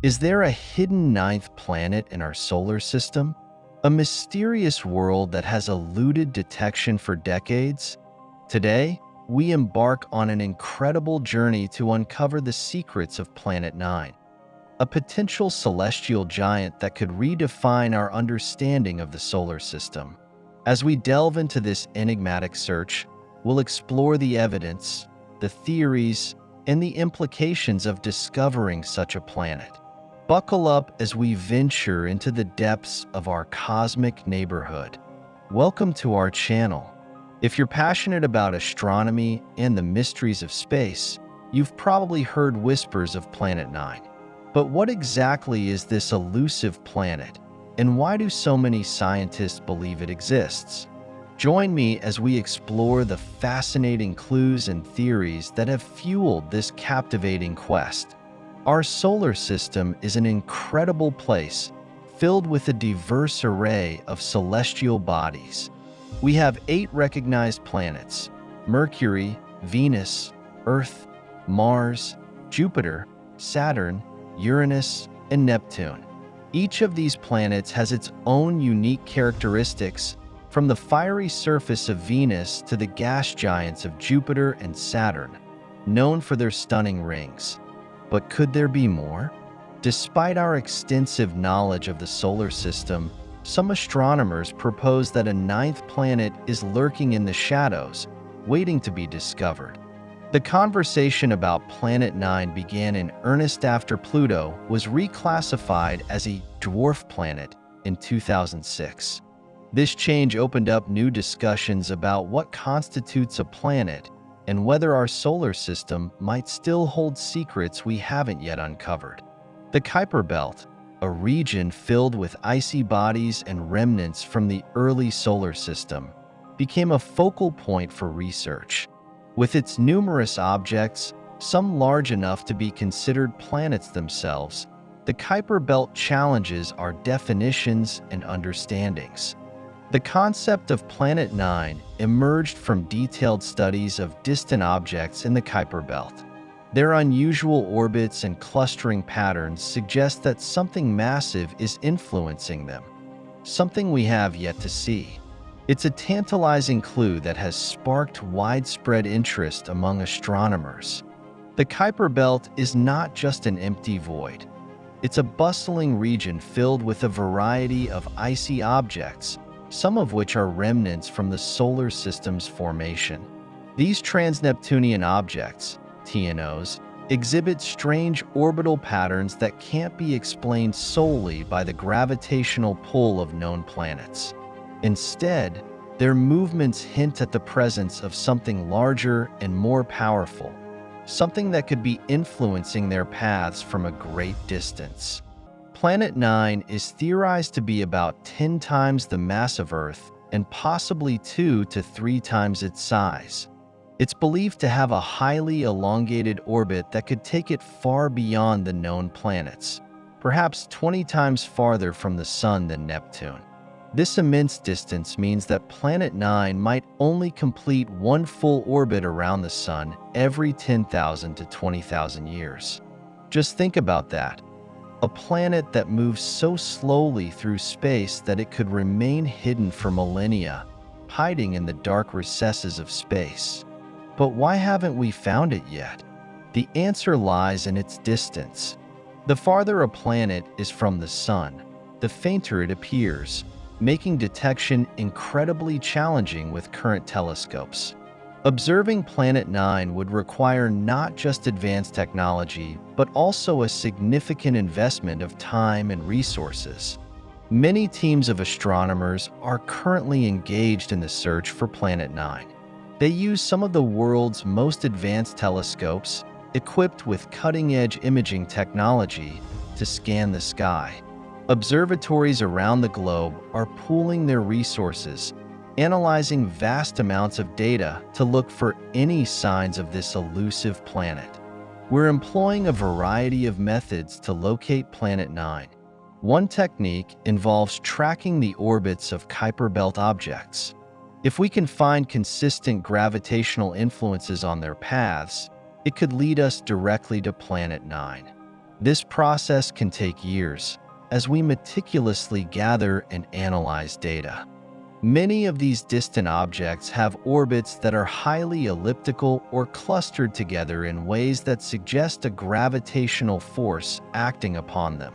Is there a hidden ninth planet in our solar system? A mysterious world that has eluded detection for decades? Today, we embark on an incredible journey to uncover the secrets of Planet 9, a potential celestial giant that could redefine our understanding of the solar system. As we delve into this enigmatic search, we'll explore the evidence, the theories, and the implications of discovering such a planet. Buckle up as we venture into the depths of our cosmic neighborhood. Welcome to our channel. If you're passionate about astronomy and the mysteries of space, you've probably heard whispers of Planet 9. But what exactly is this elusive planet, and why do so many scientists believe it exists? Join me as we explore the fascinating clues and theories that have fueled this captivating quest. Our solar system is an incredible place, filled with a diverse array of celestial bodies. We have 8 recognized planets: Mercury, Venus, Earth, Mars, Jupiter, Saturn, Uranus, and Neptune. Each of these planets has its own unique characteristics, from the fiery surface of Venus to the gas giants of Jupiter and Saturn, known for their stunning rings. But could there be more? Despite our extensive knowledge of the solar system, some astronomers propose that a 9th planet is lurking in the shadows, waiting to be discovered. The conversation about Planet 9 began in earnest after Pluto was reclassified as a dwarf planet in 2006. This change opened up new discussions about what constitutes a planet and whether our solar system might still hold secrets we haven't yet uncovered. The Kuiper Belt, a region filled with icy bodies and remnants from the early solar system, became a focal point for research. With its numerous objects, some large enough to be considered planets themselves, the Kuiper Belt challenges our definitions and understandings. The concept of Planet 9 emerged from detailed studies of distant objects in the Kuiper Belt. Their unusual orbits and clustering patterns suggest that something massive is influencing them, something we have yet to see. It's a tantalizing clue that has sparked widespread interest among astronomers. The Kuiper Belt is not just an empty void. It's a bustling region filled with a variety of icy objects, some of which are remnants from the solar system's formation. These trans-Neptunian objects, TNOs, exhibit strange orbital patterns that can't be explained solely by the gravitational pull of known planets. Instead, their movements hint at the presence of something larger and more powerful, something that could be influencing their paths from a great distance. Planet 9 is theorized to be about 10 times the mass of Earth and possibly 2 to 3 times its size. It's believed to have a highly elongated orbit that could take it far beyond the known planets, perhaps 20 times farther from the Sun than Neptune. This immense distance means that Planet 9 might only complete one full orbit around the Sun every 10,000 to 20,000 years. Just think about that. A planet that moves so slowly through space that it could remain hidden for millennia, hiding in the dark recesses of space. But why haven't we found it yet? The answer lies in its distance. The farther a planet is from the Sun, the fainter it appears, making detection incredibly challenging with current telescopes. Observing Planet 9 would require not just advanced technology, but also a significant investment of time and resources. Many teams of astronomers are currently engaged in the search for Planet 9. They use some of the world's most advanced telescopes, equipped with cutting-edge imaging technology, to scan the sky. Observatories around the globe are pooling their resources, analyzing vast amounts of data to look for any signs of this elusive planet. We're employing a variety of methods to locate Planet 9. One technique involves tracking the orbits of Kuiper Belt objects. If we can find consistent gravitational influences on their paths, it could lead us directly to Planet 9. This process can take years, as we meticulously gather and analyze data. Many of these distant objects have orbits that are highly elliptical or clustered together in ways that suggest a gravitational force acting upon them.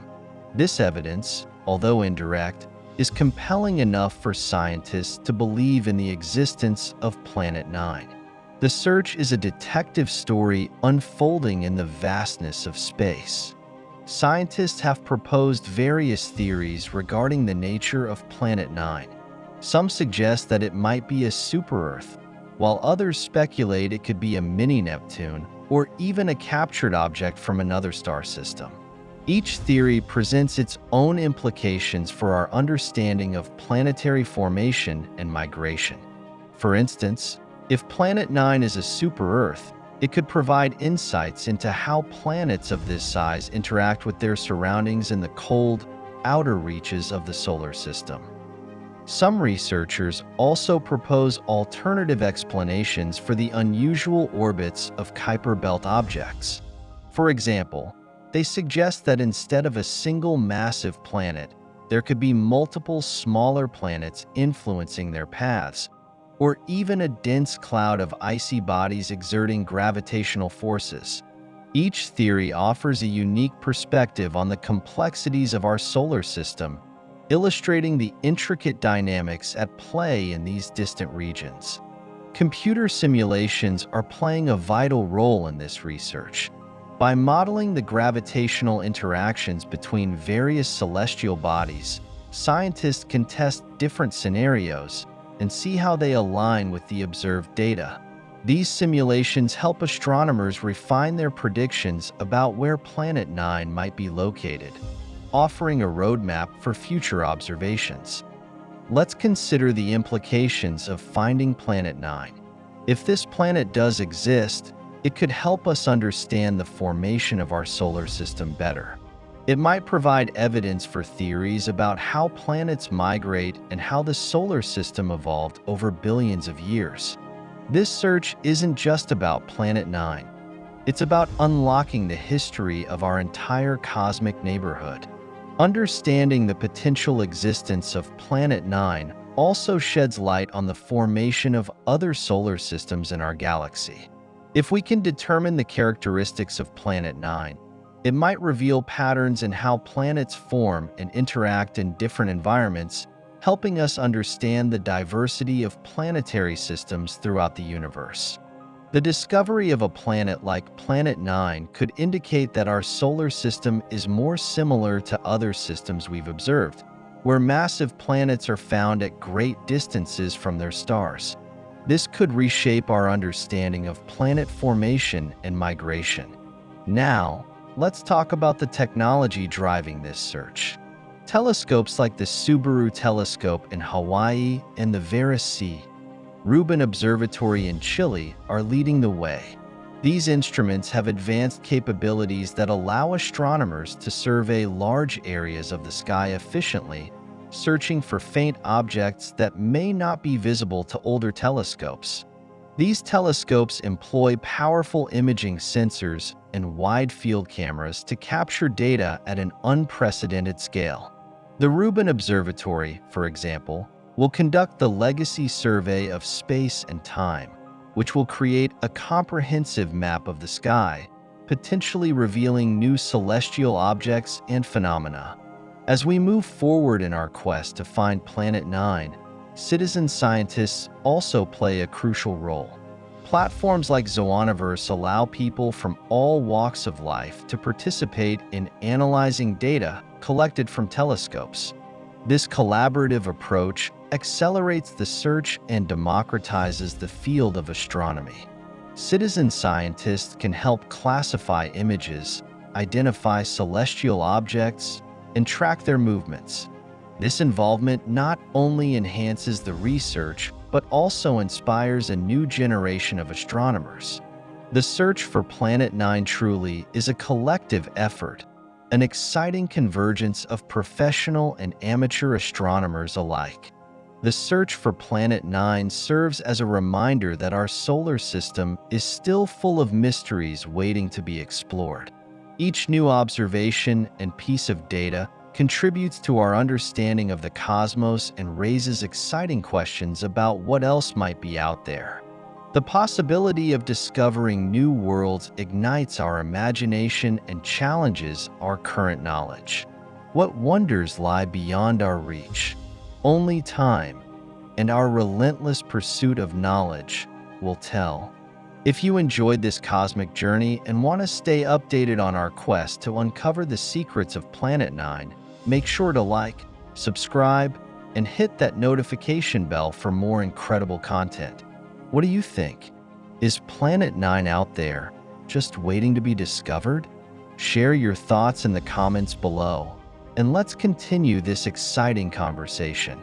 This evidence, although indirect, is compelling enough for scientists to believe in the existence of Planet 9. The search is a detective story unfolding in the vastness of space. Scientists have proposed various theories regarding the nature of Planet 9. Some suggest that it might be a super-Earth, while others speculate it could be a mini-Neptune or even a captured object from another star system. Each theory presents its own implications for our understanding of planetary formation and migration. For instance, if Planet 9 is a super-Earth, it could provide insights into how planets of this size interact with their surroundings in the cold, outer reaches of the solar system. Some researchers also propose alternative explanations for the unusual orbits of Kuiper Belt objects. For example, they suggest that instead of a single massive planet, there could be multiple smaller planets influencing their paths, or even a dense cloud of icy bodies exerting gravitational forces. Each theory offers a unique perspective on the complexities of our solar system, illustrating the intricate dynamics at play in these distant regions. Computer simulations are playing a vital role in this research. By modeling the gravitational interactions between various celestial bodies, scientists can test different scenarios and see how they align with the observed data. These simulations help astronomers refine their predictions about where Planet 9 might be located, offering a roadmap for future observations. Let's consider the implications of finding Planet 9. If this planet does exist, it could help us understand the formation of our solar system better. It might provide evidence for theories about how planets migrate and how the solar system evolved over billions of years. This search isn't just about Planet 9. It's about unlocking the history of our entire cosmic neighborhood. Understanding the potential existence of Planet 9 also sheds light on the formation of other solar systems in our galaxy. If we can determine the characteristics of Planet 9, it might reveal patterns in how planets form and interact in different environments, helping us understand the diversity of planetary systems throughout the universe. The discovery of a planet like Planet 9 could indicate that our solar system is more similar to other systems we've observed, where massive planets are found at great distances from their stars. This could reshape our understanding of planet formation and migration. Now, let's talk about the technology driving this search. Telescopes like the Subaru Telescope in Hawaii and the Vera C. Rubin Observatory in Chile are leading the way. These instruments have advanced capabilities that allow astronomers to survey large areas of the sky efficiently, searching for faint objects that may not be visible to older telescopes. These telescopes employ powerful imaging sensors and wide-field cameras to capture data at an unprecedented scale. The Rubin Observatory, for example, will conduct the Legacy Survey of Space and Time, which will create a comprehensive map of the sky, potentially revealing new celestial objects and phenomena. As we move forward in our quest to find Planet 9, citizen scientists also play a crucial role. Platforms like Zooniverse allow people from all walks of life to participate in analyzing data collected from telescopes. This collaborative approach accelerates the search and democratizes the field of astronomy. Citizen scientists can help classify images, identify celestial objects, and track their movements. This involvement not only enhances the research, but also inspires a new generation of astronomers. The search for Planet 9 truly is a collective effort, an exciting convergence of professional and amateur astronomers alike. The search for Planet 9 serves as a reminder that our solar system is still full of mysteries waiting to be explored. Each new observation and piece of data contributes to our understanding of the cosmos and raises exciting questions about what else might be out there. The possibility of discovering new worlds ignites our imagination and challenges our current knowledge. What wonders lie beyond our reach? Only time and our relentless pursuit of knowledge will tell. If you enjoyed this cosmic journey and want to stay updated on our quest to uncover the secrets of Planet 9, make sure to like, subscribe, and hit that notification bell for more incredible content. What do you think? Is Planet 9 out there, just waiting to be discovered? Share your thoughts in the comments below, and let's continue this exciting conversation.